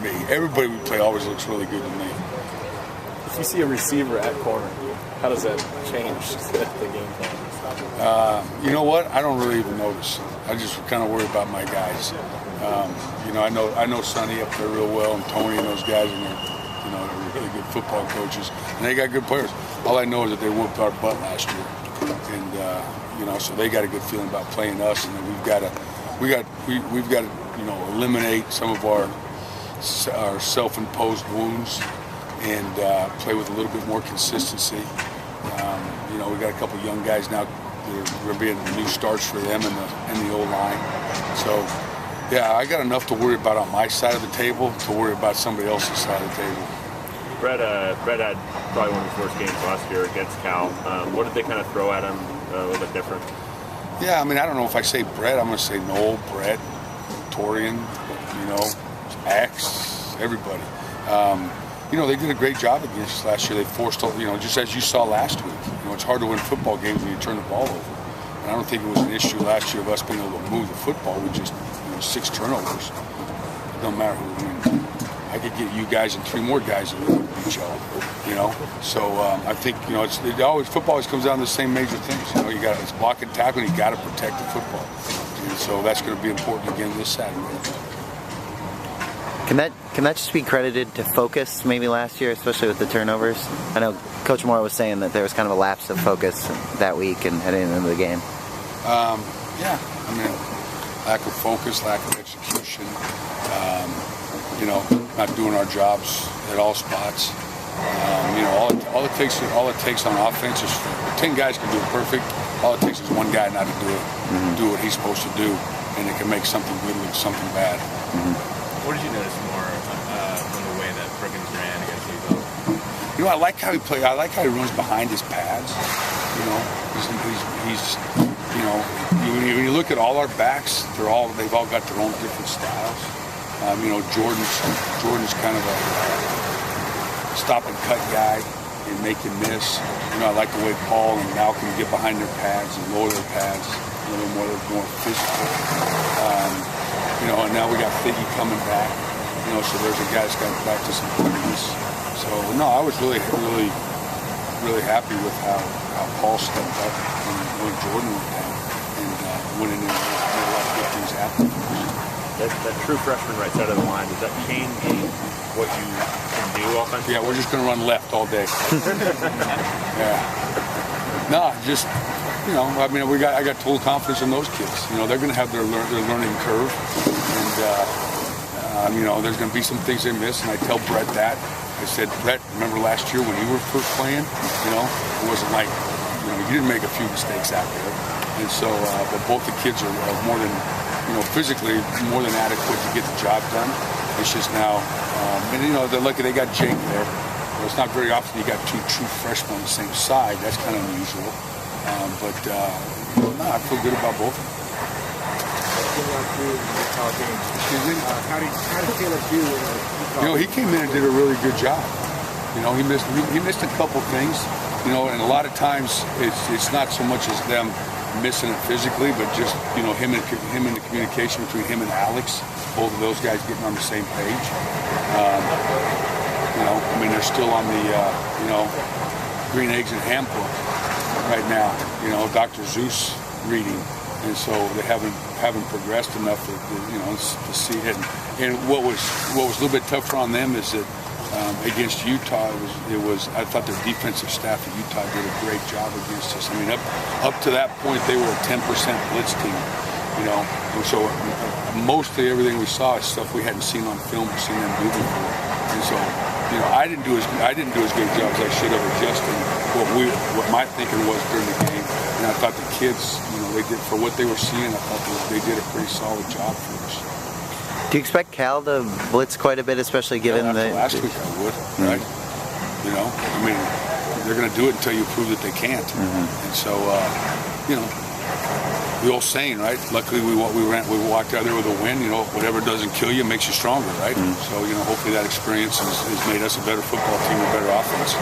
me. Everybody we play always looks really good to me. If you see a receiver at corner, how does that change the game plan? You know what? I don't really even notice. I just kind of worry about my guys. You know, I know Sonny up there real well, and Tony and those guys, and they're really good football coaches, and they got good players. All I know is that they whooped our butt last year, and so they got a good feeling about playing us, and then we've got to eliminate some of our self-imposed wounds and play with a little bit more consistency. We got a couple young guys now. We're being new starts for them in the old line. So, yeah, I got enough to worry about on my side of the table to worry about somebody else's side of the table. Brett had probably one of his worst games last year against Cal. What did they kind of throw at him a little bit different? Yeah, I mean, I don't know if I say Brett. I'm going to say Noel, Brett, Torian, Axe, everybody. They did a great job against us last year. They forced, just as you saw last week. It's hard to win football games when you turn the ball over. And I don't think it was an issue last year of us being able to move the football with just 6 turnovers. It doesn't matter who. I could get you guys and 3 more guys that would beat y'all. So I think football always comes down to the same major things. It's block and tackle, and you got to protect the football. And so that's going to be important again this Saturday. Can that just be credited to focus maybe last year, especially with the turnovers? I know Coach Moore was saying that there was kind of a lapse of focus that week and heading into the game. Yeah, I mean, lack of focus, lack of execution. Not doing our jobs at all spots. All it takes on offense is 10 guys can do it perfect. All it takes is one guy not to do it, do what he's supposed to do, and it can make something good look something bad. What did you notice more from the way that Perkins ran against Utah? I like how he plays. I like how he runs behind his pads. When you look at all our backs, they've all got their own different styles. Jordan's kind of a stop and cut guy and make you miss. I like the way Paul and Malcolm get behind their pads and lower their pads a little more physical. And now we got Figgy coming back. So there's a guy that's got to practice some quickness. So no, I was really, really, really happy with how Paul stepped up and when Jordan went down and went in and made a lot of good things happen. That true freshman right side of the line, does that change what you can do offensively? Yeah, we're just going to run left all day. Yeah. No, just, I got total confidence in those kids. They're going to have their learning curve. And, there's going to be some things they miss. And I tell Brett that. I said, Brett, remember last year when you were first playing? It wasn't like, you didn't make a few mistakes out there. And so, but both the kids are more than, physically more than adequate to get the job done. It's just now, they're lucky they got Jake there. It's not very often you got 2 true freshmen on the same side. That's kind of unusual. I feel good about both of them. Excuse me? How did Taylor do? He came in and did a really good job. He missed a couple things. And a lot of times it's not so much as them missing it physically, but just him and the communication between him and Alex, both of those guys getting on the same page. They're still on the green eggs and ham book right now. Dr. Zeus reading, and so they haven't progressed enough to see it. And what was a little bit tougher on them is that against Utah, I thought their defensive staff at Utah did a great job against us. Up to that point, they were a 10% blitz team. And so mostly everything we saw is stuff we hadn't seen on film or seen them do before. And so, I didn't do as good a job as I should have adjusting what my thinking was during the game. And I thought the kids, they did for what they were seeing. I thought they did a pretty solid job for us. Do you expect Cal to blitz quite a bit, especially given last week I would, right? They're going to do it until you prove that they can't. And so, the old saying, right? Luckily, we walked out there with a win. Whatever doesn't kill you makes you stronger, right? So, hopefully that experience has made us a better football team, a better offense.